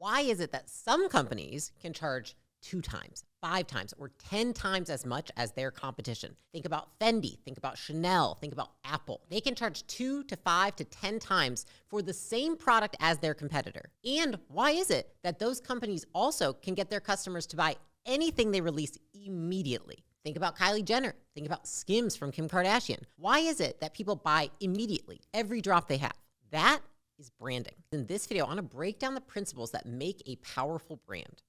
Why is it that some companies can charge 2 times, 5 times, or 10 times as much as their competition? Think about Fendi, think about Chanel, think about Apple. They can charge 2 to 5 to 10 times for the same product as their competitor. And why is it that those companies also can get their customers to buy anything they release immediately? Think about Kylie Jenner. Think about Skims from Kim Kardashian. Why is it that people buy immediately every drop they have? That is branding. In this video, I want to break down the principles that make a powerful brand.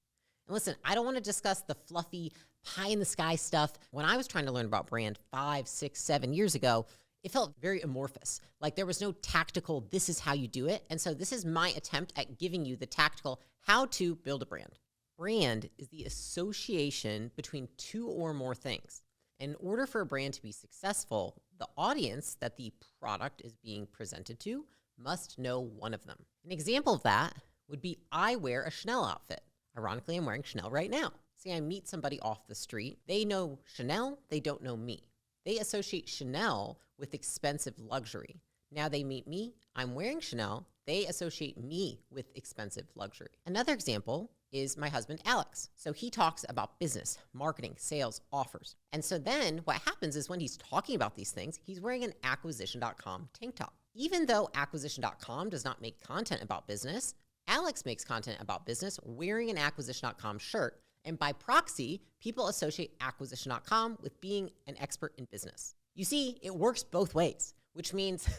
And listen, I don't want to discuss the fluffy pie in the sky stuff. When I was trying to learn about brand 5, 6, 7 years ago, it felt very amorphous. Like there was no tactical, this is how you do it. And so this is my attempt at giving you the tactical how to build a brand. Brand is the association between 2 or more things. In order for a brand to be successful, the audience that the product is being presented to must know one of them. An example of that would be I wear a Chanel outfit. Ironically, I'm wearing Chanel right now. Say I meet somebody off the street. They know Chanel, they don't know me. They associate Chanel with expensive luxury. Now they meet me, I'm wearing Chanel, they associate me with expensive luxury. Another example is my husband, Alex. So he talks about business, marketing, sales, offers. And so then what happens is when he's talking about these things, he's wearing an Acquisition.com tank top. Even though Acquisition.com does not make content about business, Alex makes content about business wearing an Acquisition.com shirt. And by proxy, people associate Acquisition.com with being an expert in business. You see, it works both ways, which means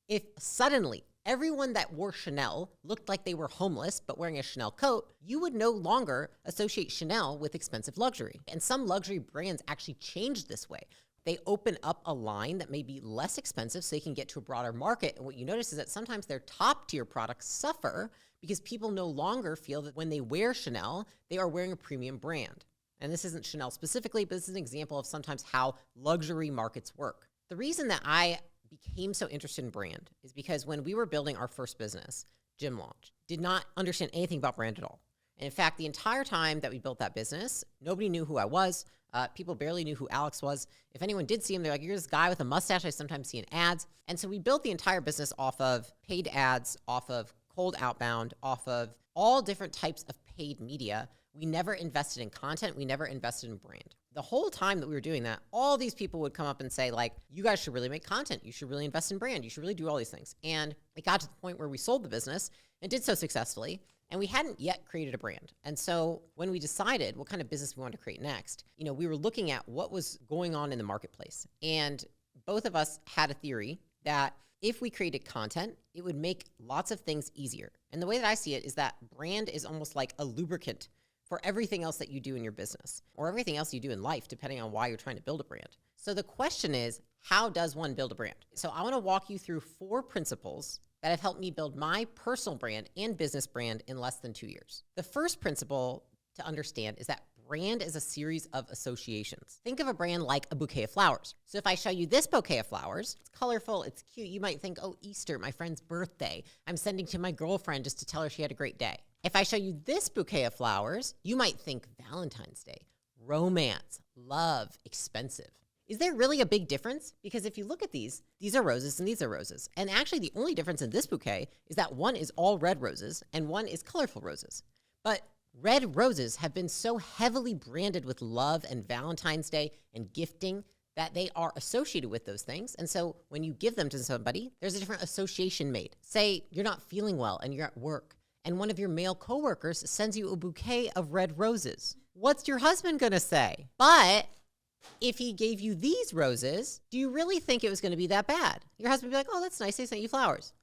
if suddenly everyone that wore Chanel looked like they were homeless but wearing a Chanel coat, you would no longer associate Chanel with expensive luxury. And some luxury brands actually changed this way. They open up a line that may be less expensive so they can get to a broader market. And what you notice is that sometimes their top tier products suffer because people no longer feel that when they wear Chanel, they are wearing a premium brand. And this isn't Chanel specifically, but this is an example of sometimes how luxury markets work. The reason that I became so interested in brand is because when we were building our first business, Gym Launch, did not understand anything about brand at all. And in fact, the entire time that we built that business, nobody knew who I was. People barely knew who Alex was. If anyone did see him, they're like, you're this guy with a mustache I sometimes see in ads. And so we built the entire business off of paid ads, off of cold outbound, off of all different types of paid media. We never invested in content. We never invested in brand. The whole time that we were doing that, all these people would come up and say like, you guys should really make content. You should really invest in brand. You should really do all these things. And it got to the point where we sold the business and did so successfully. And we hadn't yet created a brand. And so when we decided what kind of business we wanted to create next, we were looking at what was going on in the marketplace. And both of us had a theory that if we created content, it would make lots of things easier. And the way that I see it is that brand is almost like a lubricant for everything else that you do in your business or everything else you do in life, depending on why you're trying to build a brand. So the question is, how does one build a brand? So I want to walk you through 4 principles that have helped me build my personal brand and business brand in less than 2 years. The first principle to understand is that brand is a series of associations. Think of a brand like a bouquet of flowers. So if I show you this bouquet of flowers, it's colorful, it's cute. You might think, oh, Easter, my friend's birthday. I'm sending to my girlfriend just to tell her she had a great day. If I show you this bouquet of flowers, you might think Valentine's Day, romance, love, expensive. Is there really a big difference? Because if you look at these are roses and these are roses. And actually the only difference in this bouquet is that one is all red roses and one is colorful roses. But red roses have been so heavily branded with love and Valentine's Day and gifting that they are associated with those things. And so when you give them to somebody, there's a different association made. Say you're not feeling well and you're at work and one of your male coworkers sends you a bouquet of red roses. What's your husband gonna say? But if he gave you these roses, do you really think it was going to be that bad? Your husband would be like, oh, that's nice. They sent you flowers.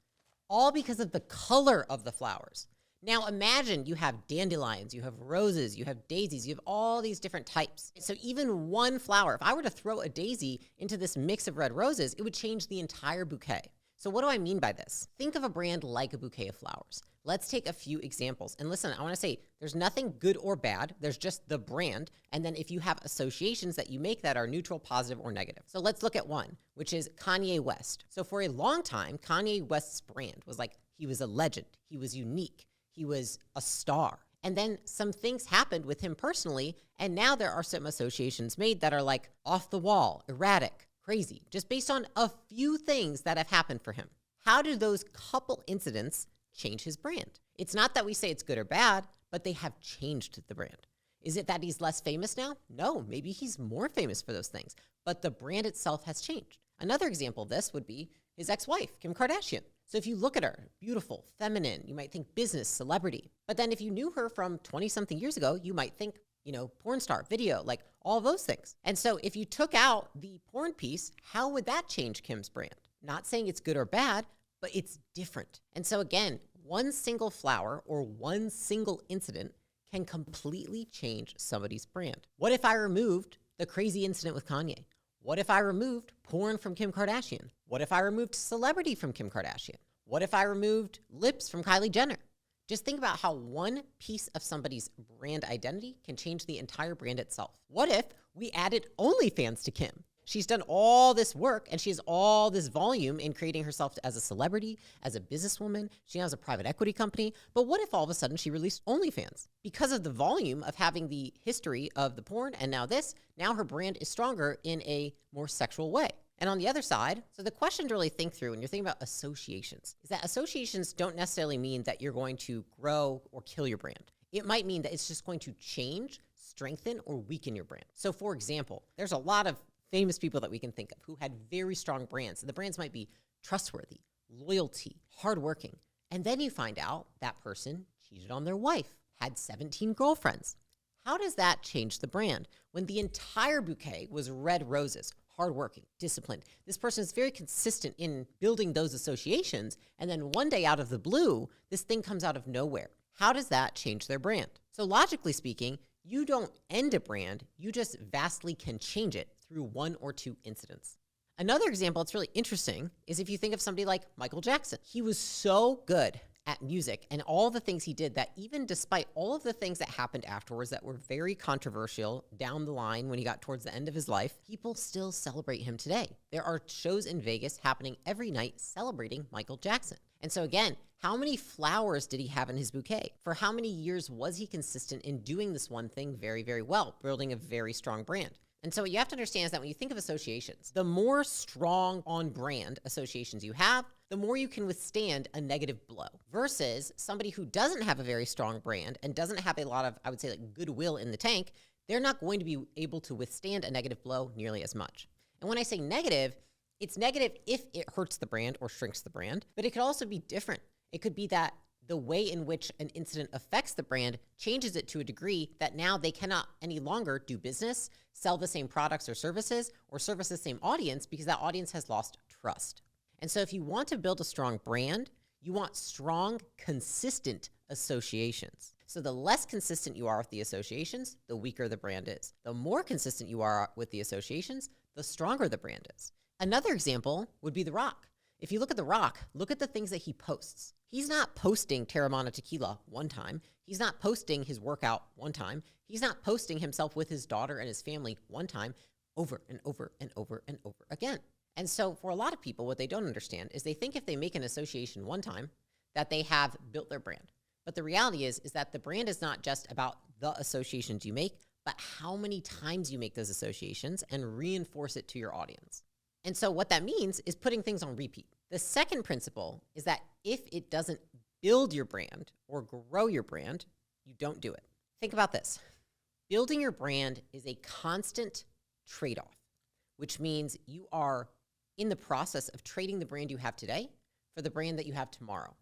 All because of the color of the flowers. Now imagine you have dandelions, you have roses, you have daisies, you have all these different types. So even one flower, if I were to throw a daisy into this mix of red roses, it would change the entire bouquet. So what do I mean by this? Think of a brand like a bouquet of flowers. Let's take a few examples. And listen, I want to say there's nothing good or bad. There's just the brand. And then if you have associations that you make that are neutral, positive, or negative. So let's look at one, which is Kanye West. So for a long time, Kanye West's brand was like, he was a legend. He was unique. He was a star. And then some things happened with him personally. And now there are some associations made that are like off the wall, erratic, crazy, just based on a few things that have happened for him. How do those couple incidents change his brand? It's not that we say it's good or bad, but they have changed the brand. Is it that he's less famous now? No, maybe he's more famous for those things, but the brand itself has changed. Another example of this would be his ex-wife, Kim Kardashian. So if you look at her, beautiful, feminine, you might think business, celebrity. But then if you knew her from 20-something years ago, you might think, porn star, video, like all those things. And so if you took out the porn piece, how would that change Kim's brand? Not saying it's good or bad, but it's different. And so again, one single flower or one single incident can completely change somebody's brand. What if I removed the crazy incident with Kanye? What if I removed porn from Kim Kardashian? What if I removed celebrity from Kim Kardashian? What if I removed lips from Kylie Jenner? Just think about how one piece of somebody's brand identity can change the entire brand itself. What if we added OnlyFans to Kim? She's done all this work and she has all this volume in creating herself as a celebrity, as a businesswoman. She has a private equity company. But what if all of a sudden she released OnlyFans? Because of the volume of having the history of the porn and now her brand is stronger in a more sexual way. And on the other side, so the question to really think through when you're thinking about associations is that associations don't necessarily mean that you're going to grow or kill your brand. It might mean that it's just going to change, strengthen, or weaken your brand. So for example, there's a lot of famous people that we can think of who had very strong brands. And the brands might be trustworthy, loyalty, hardworking. And then you find out that person cheated on their wife, had 17 girlfriends. How does that change the brand when the entire bouquet was red roses, hardworking, disciplined? This person is very consistent in building those associations. And then one day out of the blue, this thing comes out of nowhere. How does that change their brand? So logically speaking, you don't end a brand, you just vastly can change it through one or two incidents. Another example that's really interesting is if you think of somebody like Michael Jackson. He was so good at music and all the things he did that even despite all of the things that happened afterwards that were very controversial down the line when he got towards the end of his life, people still celebrate him today. There are shows in Vegas happening every night celebrating Michael Jackson. And so again, how many flowers did he have in his bouquet? For how many years was he consistent in doing this one thing very, very well, building a very strong brand? And so what you have to understand is that when you think of associations, the more strong on brand associations you have, the more you can withstand a negative blow versus somebody who doesn't have a very strong brand and doesn't have a lot of, I would say, like goodwill in the tank. They're not going to be able to withstand a negative blow nearly as much. And when I say negative, it's negative if it hurts the brand or shrinks the brand, but it could also be different. It could be that the way in which an incident affects the brand changes it to a degree that now they cannot any longer do business, sell the same products or services, or service the same audience because that audience has lost trust. And so if you want to build a strong brand, you want strong, consistent associations. So the less consistent you are with the associations, the weaker the brand is. The more consistent you are with the associations, the stronger the brand is. Another example would be The Rock. If you look at The Rock, look at the things that he posts. He's not posting Terramana Tequila one time. He's not posting his workout one time. He's not posting himself with his daughter and his family one time, over and over and over and over again. And so for a lot of people, what they don't understand is they think if they make an association one time, that they have built their brand. But the reality is that the brand is not just about the associations you make, but how many times you make those associations and reinforce it to your audience. And so what that means is putting things on repeat. The second principle is that if it doesn't build your brand or grow your brand, you don't do it. Think about this. Building your brand is a constant trade-off, which means you are in the process of trading the brand you have today for the brand that you have tomorrow.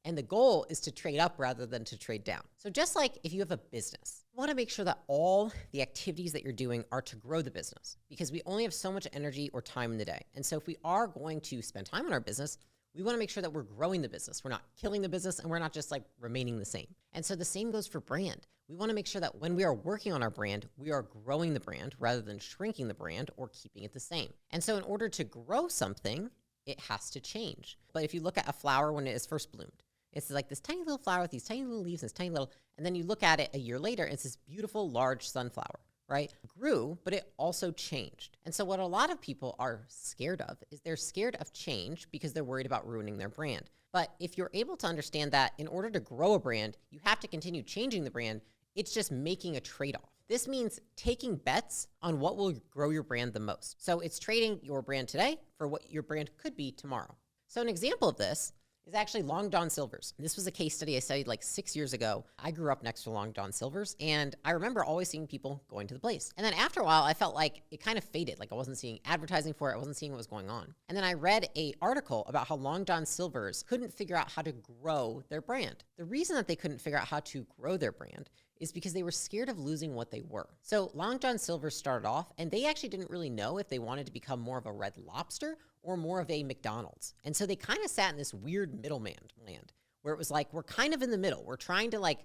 And the goal is to trade up rather than to trade down. So just like if you have a business, you want to make sure that all the activities that you're doing are to grow the business because we only have so much energy or time in the day. And so if we are going to spend time on our business, we want to make sure that we're growing the business. We're not killing the business and we're not just like remaining the same. And so the same goes for brand. We want to make sure that when we are working on our brand, we are growing the brand rather than shrinking the brand or keeping it the same. And so in order to grow something, it has to change. But if you look at a flower when it is first bloomed, it's like this tiny little flower with these tiny little leaves, this tiny little, and then you look at it a year later, it's this beautiful, large sunflower, right? Grew, but it also changed. And so what a lot of people are scared of is they're scared of change because they're worried about ruining their brand. But if you're able to understand that in order to grow a brand, you have to continue changing the brand, it's just making a trade-off. This means taking bets on what will grow your brand the most. So it's trading your brand today for what your brand could be tomorrow. So an example of this is actually Long John Silver's. This was a case study I studied like 6 years ago. I grew up next to Long John Silver's, and I remember always seeing people going to the place. And then after a while, I felt like it kind of faded. Like I wasn't seeing advertising for it. I wasn't seeing what was going on. And then I read an article about how Long John Silver's couldn't figure out how to grow their brand. The reason that they couldn't figure out how to grow their brand is because they were scared of losing what they were. So Long John Silver started off, and they actually didn't really know if they wanted to become more of a Red Lobster or more of a McDonald's. And so they kind of sat in this weird middleman land where it was like, we're kind of in the middle. We're trying to like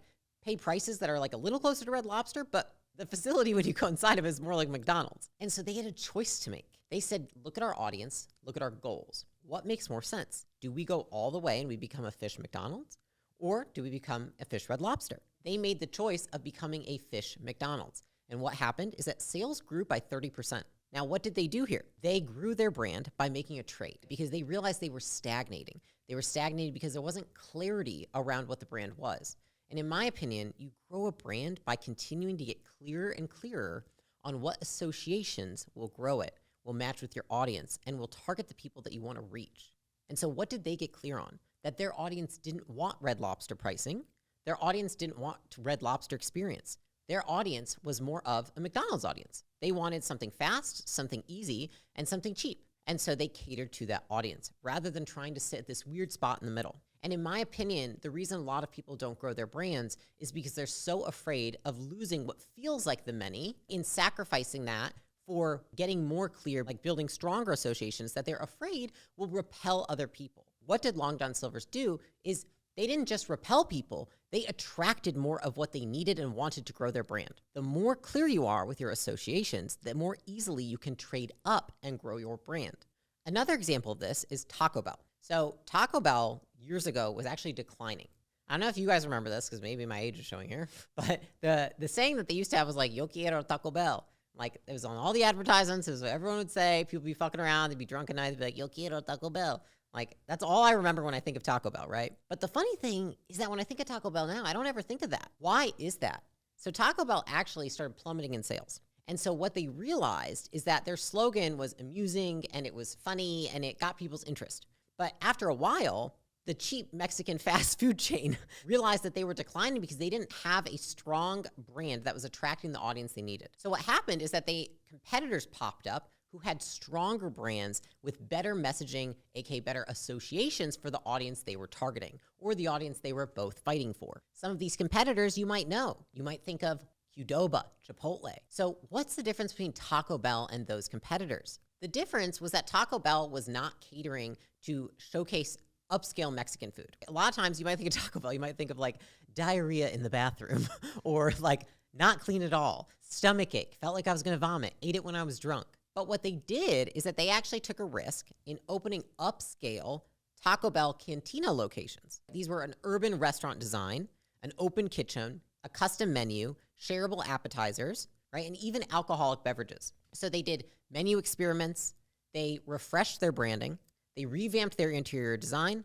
pay prices that are like a little closer to Red Lobster, but the facility when you go inside of it is more like McDonald's. And so they had a choice to make. They said, look at our audience, look at our goals. What makes more sense? Do we go all the way and we become a fish McDonald's? Or do we become a fish Red Lobster? They made the choice of becoming a fish McDonald's. And what happened is that sales grew by 30%. Now, what did they do here? They grew their brand by making a trade because they realized they were stagnating. They were stagnating because there wasn't clarity around what the brand was. And in my opinion, you grow a brand by continuing to get clearer and clearer on what associations will grow it, will match with your audience, and will target the people that you want to reach. And so what did they get clear on? That their audience didn't want Red Lobster pricing. Their audience didn't want Red Lobster experience. Their audience was more of a McDonald's audience. They wanted something fast, something easy, and something cheap. And so they catered to that audience rather than trying to sit at this weird spot in the middle. And in my opinion, the reason a lot of people don't grow their brands is because they're so afraid of losing what feels like the many in sacrificing that for getting more clear, like building stronger associations that they're afraid will repel other people. What did Long John Silver's do is they didn't just repel people, they attracted more of what they needed and wanted to grow their brand. The more clear you are with your associations, the more easily you can trade up and grow your brand. Another example of this is Taco Bell. So Taco Bell years ago was actually declining. I don't know if you guys remember this because maybe my age is showing here, but the saying that they used to have was like, yo quiero Taco Bell. Like it was on all the advertisements. It was what everyone would say. People would be fucking around. They'd be drunk at night. They'd be like, yo quiero Taco Bell. Like, that's all I remember when I think of Taco Bell, right? But the funny thing is that when I think of Taco Bell now, I don't ever think of that. Why is that? So Taco Bell actually started plummeting in sales. And so what they realized is that their slogan was amusing and it was funny and it got people's interest. But after a while, the cheap Mexican fast food chain realized that they were declining because they didn't have a strong brand that was attracting the audience they needed. So what happened is that competitors popped up who had stronger brands with better messaging, aka better associations for the audience they were targeting or the audience they were both fighting for. Some of these competitors you might know. You might think of Qdoba, Chipotle. So what's the difference between Taco Bell and those competitors? The difference was that Taco Bell was not catering to showcase upscale Mexican food. A lot of times you might think of Taco Bell, you might think of like diarrhea in the bathroom or like not clean at all, stomachache, felt like I was gonna vomit, ate it when I was drunk. But what they did is that they actually took a risk in opening upscale Taco Bell Cantina locations. These were an urban restaurant design, an open kitchen, a custom menu, shareable appetizers, right? And even alcoholic beverages. So they did menu experiments, they refreshed their branding, they revamped their interior design,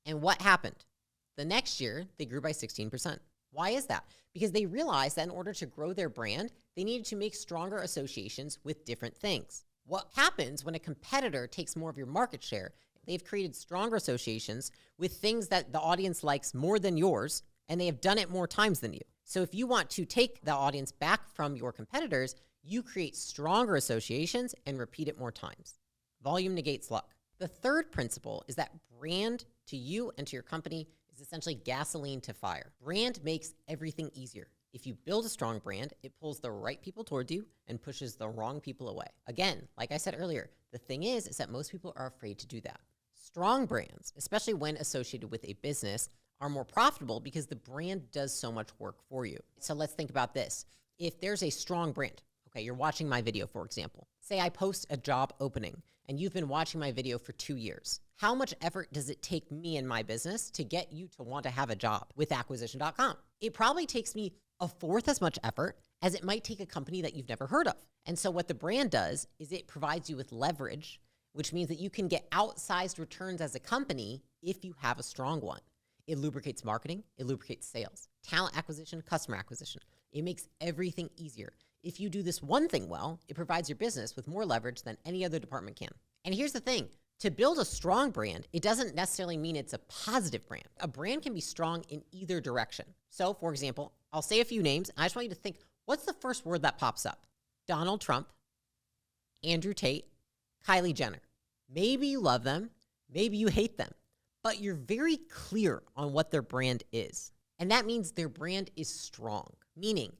and what happened? The next year, they grew by 16%. Why is that? Because they realized that in order to grow their brand, they needed to make stronger associations with different things. What happens when a competitor takes more of your market share? They've created stronger associations with things that the audience likes more than yours, and they have done it more times than you. So if you want to take the audience back from your competitors, you create stronger associations and repeat it more times. Volume negates luck. The third principle is that brand to you and to your company is essentially gasoline to fire. Brand makes everything easier. If you build a strong brand, it pulls the right people towards you and pushes the wrong people away. Again, like I said earlier, the thing is that most people are afraid to do that. Strong brands, especially when associated with a business, are more profitable because the brand does so much work for you. So let's think about this. If there's a strong brand, okay, you're watching my video, for example. Say I post a job opening and you've been watching my video for 2 years. How much effort does it take me and my business to get you to want to have a job with acquisition.com? It probably takes me a fourth as much effort as it might take a company that you've never heard of. And so what the brand does is it provides you with leverage, which means that you can get outsized returns as a company if you have a strong one. It lubricates marketing, it lubricates sales, talent acquisition, customer acquisition. It makes everything easier. If you do this one thing well, it provides your business with more leverage than any other department can. And here's the thing, To build a strong brand, it doesn't necessarily mean it's a positive brand. A brand can be strong in either direction. So, for example, I'll say a few names. I just want you to think, what's the first word that pops up? Donald Trump, Andrew Tate, Kylie Jenner. Maybe you love them, maybe you hate them, but you're very clear on what their brand is. And that means their brand is strong, meaning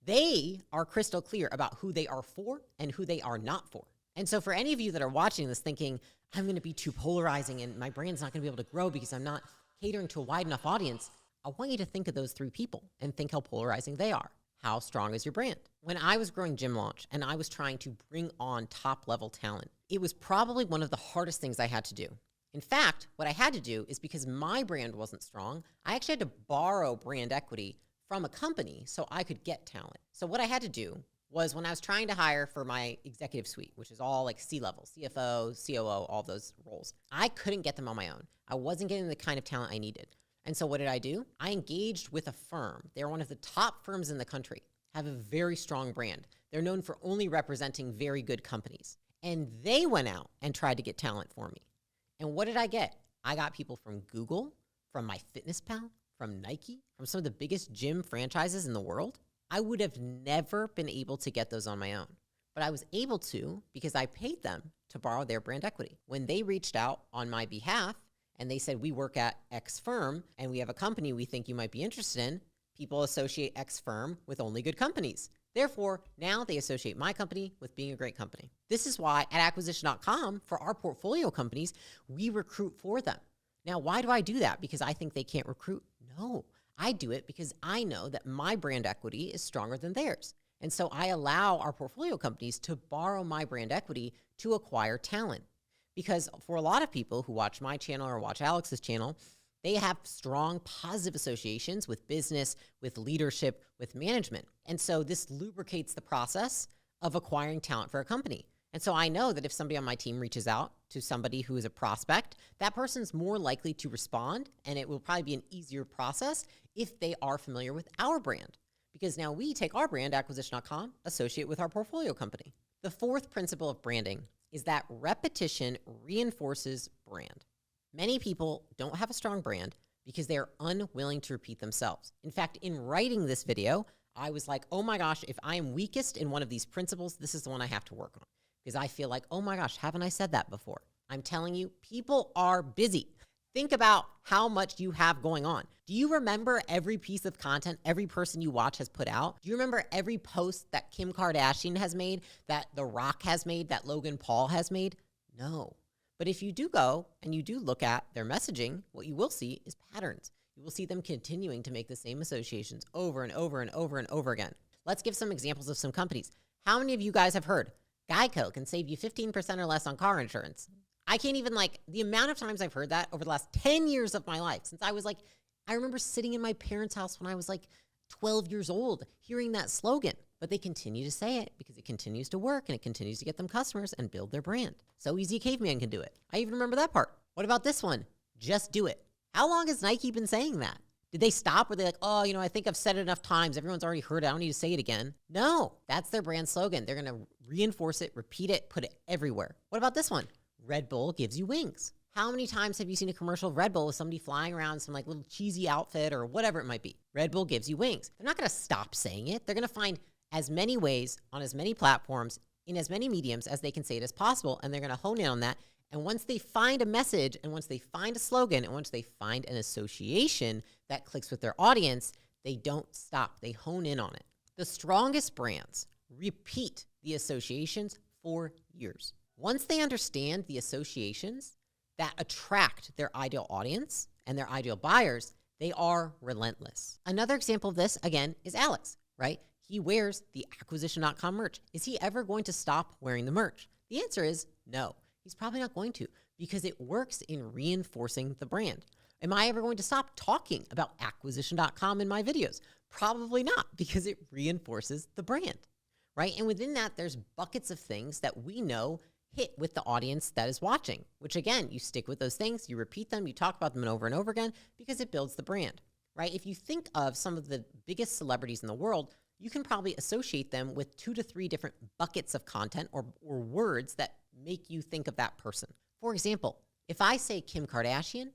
they are crystal clear about who they are for and who they are not for. And so for any of you that are watching this thinking, I'm going to be too polarizing and my brand's not going to be able to grow because I'm not catering to a wide enough audience, I want you to think of those three people and think how polarizing they are. How strong is your brand? When I was growing Gym Launch and I was trying to bring on top level talent, it was probably one of the hardest things I had to do. In fact, what I had to do is because my brand wasn't strong, I actually had to borrow brand equity from a company so I could get talent. So what I had to do was when I was trying to hire for my executive suite, which is all like C-level, CFO, COO, all those roles, I couldn't get them on my own. I wasn't getting the kind of talent I needed. And so what did I do? I engaged with a firm. They're one of the top firms in the country, have a very strong brand. They're known for only representing very good companies. And they went out and tried to get talent for me. And what did I get? I got people from Google, from MyFitnessPal, from Nike, from some of the biggest gym franchises in the world. I would have never been able to get those on my own. But I was able to because I paid them to borrow their brand equity. When they reached out on my behalf and they said, we work at X firm and we have a company we think you might be interested in, people associate X firm with only good companies. Therefore, now they associate my company with being a great company. This is why at acquisition.com, for our portfolio companies, we recruit for them. Now, why do I do that? Because I think they can't recruit? No, I do it because I know that my brand equity is stronger than theirs. And so I allow our portfolio companies to borrow my brand equity to acquire talent. Because for a lot of people who watch my channel or watch Alex's channel, they have strong positive associations with business, with leadership, with management. And so this lubricates the process of acquiring talent for a company. And so I know that if somebody on my team reaches out to somebody who is a prospect, that person's more likely to respond, and it will probably be an easier process if they are familiar with our brand. Because now we take our brand, acquisition.com, associate with our portfolio company. The fourth principle of branding is that repetition reinforces brand. Many people don't have a strong brand because they are unwilling to repeat themselves. In fact, in writing this video, I was like, oh my gosh, if I am weakest in one of these principles, this is the one I have to work on. Because I feel like, oh my gosh, haven't I said that before? I'm telling you, people are busy. Think about how much you have going on. Do you remember every piece of content every person you watch has put out? Do you remember every post that Kim Kardashian has made, that The Rock has made, that Logan Paul has made? No. But if you do go and you do look at their messaging, what you will see is patterns. You will see them continuing to make the same associations over and over and over and over again. Let's give some examples of some companies. How many of you guys have heard Geico can save you 15% or less on car insurance? I can't even the amount of times I've heard that over the last 10 years of my life, since I remember sitting in my parents' house when I was 12 years old, hearing that slogan, but they continue to say it because it continues to work and it continues to get them customers and build their brand. So easy a caveman can do it. I even remember that part. What about this one? Just do it. How long has Nike been saying that? Did they stop? Were they I think I've said it enough times. Everyone's already heard it. I don't need to say it again. No, that's their brand slogan. They're going to reinforce it, repeat it, put it everywhere. What about this one? Red Bull gives you wings. How many times have you seen a commercial of Red Bull with somebody flying around some little cheesy outfit or whatever it might be? Red Bull gives you wings. They're not going to stop saying it. They're going to find as many ways on as many platforms in as many mediums as they can say it as possible. And they're going to hone in on that. And once they find a message and once they find a slogan and once they find an association that clicks with their audience, they don't stop. They hone in on it. The strongest brands repeat the associations for years. Once they understand the associations that attract their ideal audience and their ideal buyers, they are relentless. Another example of this, again, is Alex, right? He wears the acquisition.com merch. Is he ever going to stop wearing the merch? The answer is no. He's probably not going to because it works in reinforcing the brand. Am I ever going to stop talking about acquisition.com in my videos? Probably not, because it reinforces the brand, right? And within that, there's buckets of things that we know hit with the audience that is watching, which again, you stick with those things, you repeat them, you talk about them over and over again because it builds the brand, right? If you think of some of the biggest celebrities in the world, you can probably associate them with 2 to 3 different buckets of content or words that make you think of that person. For example, if I say Kim Kardashian,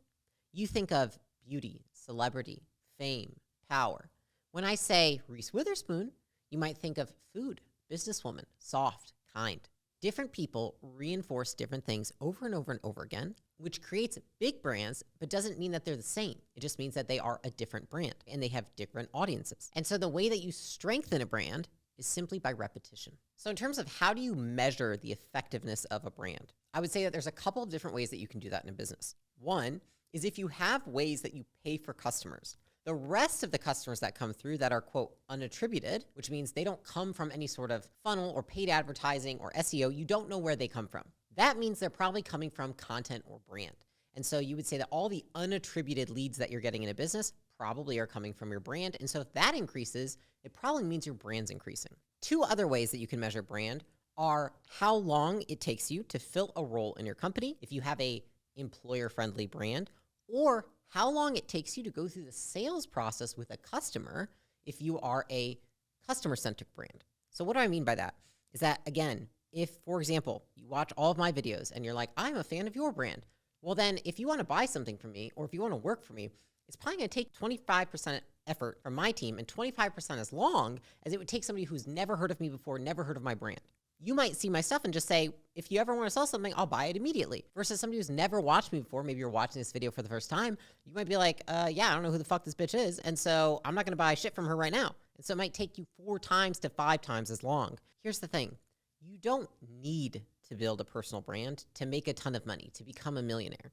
you think of beauty, celebrity, fame, power. When I say Reese Witherspoon, you might think of food, businesswoman, soft, kind. Different people reinforce different things over and over and over again, which creates big brands, but doesn't mean that they're the same. It just means that they are a different brand and they have different audiences. And so the way that you strengthen a brand is simply by repetition. So in terms of how do you measure the effectiveness of a brand, I would say that there's a couple of different ways that you can do that in a business. One is if you have ways that you pay for customers. The rest of the customers that come through that are, quote, unattributed, which means they don't come from any sort of funnel or paid advertising or SEO, you don't know where they come from. That means they're probably coming from content or brand. And so you would say that all the unattributed leads that you're getting in a business probably are coming from your brand. And so if that increases, it probably means your brand's increasing. Two other ways that you can measure brand are how long it takes you to fill a role in your company if you have a employer-friendly brand, or how long it takes you to go through the sales process with a customer if you are a customer-centric brand. So what do I mean by that? Is that, again, if, for example, you watch all of my videos and you're like, I'm a fan of your brand, well then if you want to buy something from me or if you want to work for me, it's probably going to take 25% effort from my team and 25% as long as it would take somebody who's never heard of me before, never heard of my brand. You might see my stuff and just say, if you ever want to sell something, I'll buy it immediately. Versus somebody who's never watched me before, maybe you're watching this video for the first time, you might be like, yeah, I don't know who the fuck this bitch is, and so I'm not going to buy shit from her right now. And so it might take you 4 times to 5 times as long. Here's the thing. You don't need to build a personal brand to make a ton of money, to become a millionaire.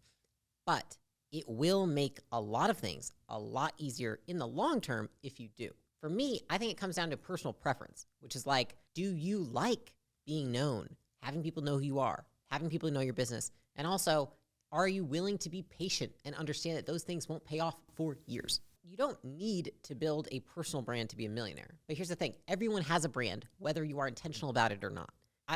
But it will make a lot of things a lot easier in the long term if you do. For me, I think it comes down to personal preference, which is like, do you like being known, having people know who you are, having people know your business, and also, are you willing to be patient and understand that those things won't pay off for years? You don't need to build a personal brand to be a millionaire. But here's the thing. Everyone has a brand, whether you are intentional about it or not.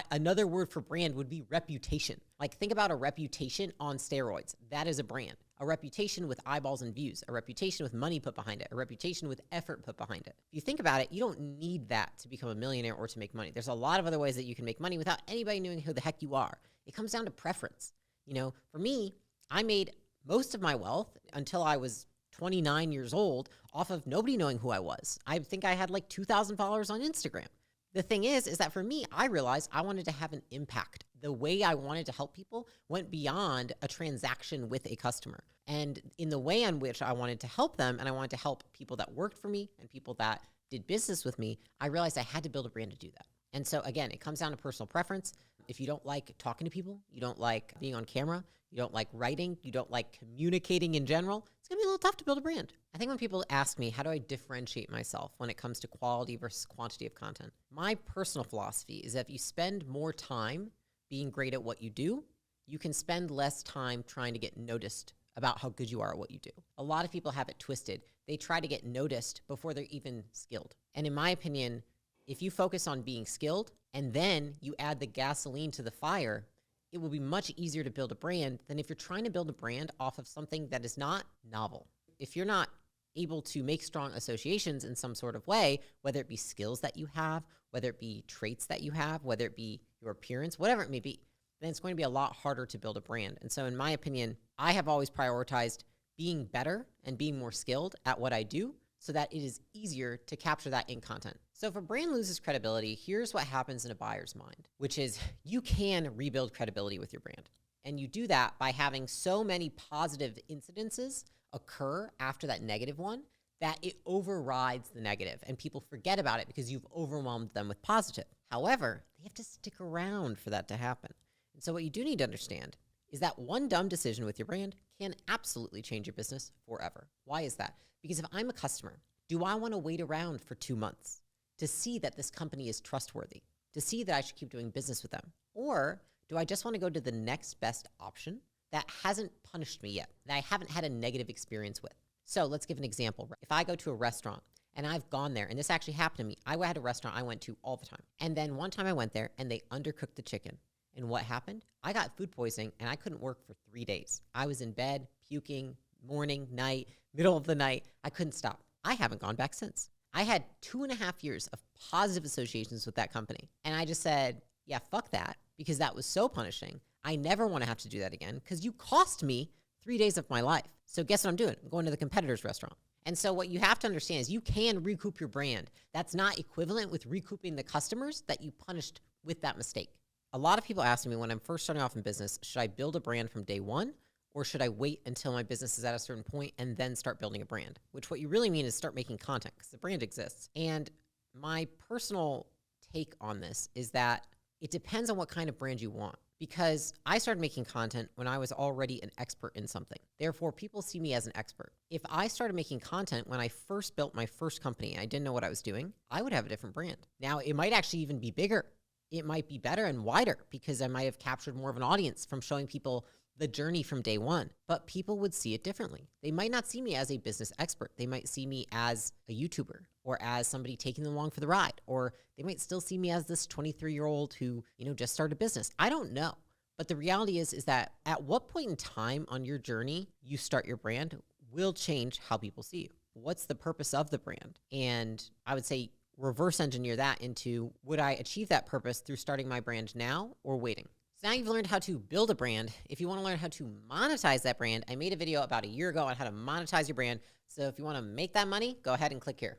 Another word for brand would be reputation. Like, think about a reputation on steroids. That is a brand. A reputation with eyeballs and views. A reputation with money put behind it. A reputation with effort put behind it. If you think about it, you don't need that to become a millionaire or to make money. There's a lot of other ways that you can make money without anybody knowing who the heck you are. It comes down to preference. You know, for me, I made most of my wealth until I was 29 years old off of nobody knowing who I was. I think I had like 2,000 followers on Instagram. The thing is that for me, I realized I wanted to have an impact. The way I wanted to help people went beyond a transaction with a customer. And in the way in which I wanted to help them, and I wanted to help people that worked for me and people that did business with me, I realized I had to build a brand to do that. And so again, it comes down to personal preference. If you don't like talking to people, you don't like being on camera, you don't like writing, you don't like communicating in general, it's gonna be a little tough to build a brand. I think when people ask me, how do I differentiate myself when it comes to quality versus quantity of content? My personal philosophy is that if you spend more time being great at what you do, you can spend less time trying to get noticed about how good you are at what you do. A lot of people have it twisted. They try to get noticed before they're even skilled. And in my opinion, if you focus on being skilled and then you add the gasoline to the fire, it will be much easier to build a brand than if you're trying to build a brand off of something that is not novel. If you're not able to make strong associations in some sort of way, whether it be skills that you have, whether it be traits that you have, whether it be your appearance, whatever it may be, then it's going to be a lot harder to build a brand. And so in my opinion, I have always prioritized being better and being more skilled at what I do so that it is easier to capture that in content. So if a brand loses credibility, here's what happens in a buyer's mind, which is you can rebuild credibility with your brand. And you do that by having so many positive incidences occur after that negative one that it overrides the negative and people forget about it because you've overwhelmed them with positive. However, they have to stick around for that to happen. And so what you do need to understand is that one dumb decision with your brand can absolutely change your business forever. Why is that? Because if I'm a customer, do I want to wait around for 2 months to see that this company is trustworthy, to see that I should keep doing business with them? Or do I just want to go to the next best option that hasn't punished me yet, that I haven't had a negative experience with? So let's give an example. If I go to a restaurant and I've gone there, and this actually happened to me. I had a restaurant I went to all the time. And then one time I went there and they undercooked the chicken. And what happened? I got food poisoning and I couldn't work for 3 days. I was in bed, puking, morning, night, middle of the night. I couldn't stop. I haven't gone back since. I had 2.5 years of positive associations with that company. And I just said, yeah, fuck that, because that was so punishing. I never want to have to do that again because you cost me 3 days of my life. So guess what I'm doing? I'm going to the competitor's restaurant. And so what you have to understand is you can recoup your brand. That's not equivalent with recouping the customers that you punished with that mistake. A lot of people ask me when I'm first starting off in business, should I build a brand from day one? Or should I wait until my business is at a certain point and then start building a brand? Which what you really mean is start making content because the brand exists. And my personal take on this is that it depends on what kind of brand you want. Because I started making content when I was already an expert in something. Therefore, people see me as an expert. If I started making content when I first built my first company and I didn't know what I was doing, I would have a different brand. Now, it might actually even be bigger. It might be better and wider because I might have captured more of an audience from showing people the journey from day one, but people would see it differently. They might not see me as a business expert. They might see me as a YouTuber or as somebody taking them along for the ride, or they might still see me as this 23-year-old who, just started a business. I don't know. But the reality is that at what point in time on your journey you start your brand will change how people see you. What's the purpose of the brand? And I would say reverse engineer that into, would I achieve that purpose through starting my brand now or waiting? So now you've learned how to build a brand. If you want to learn how to monetize that brand, I made a video about a year ago on how to monetize your brand. So if you want to make that money, go ahead and click here.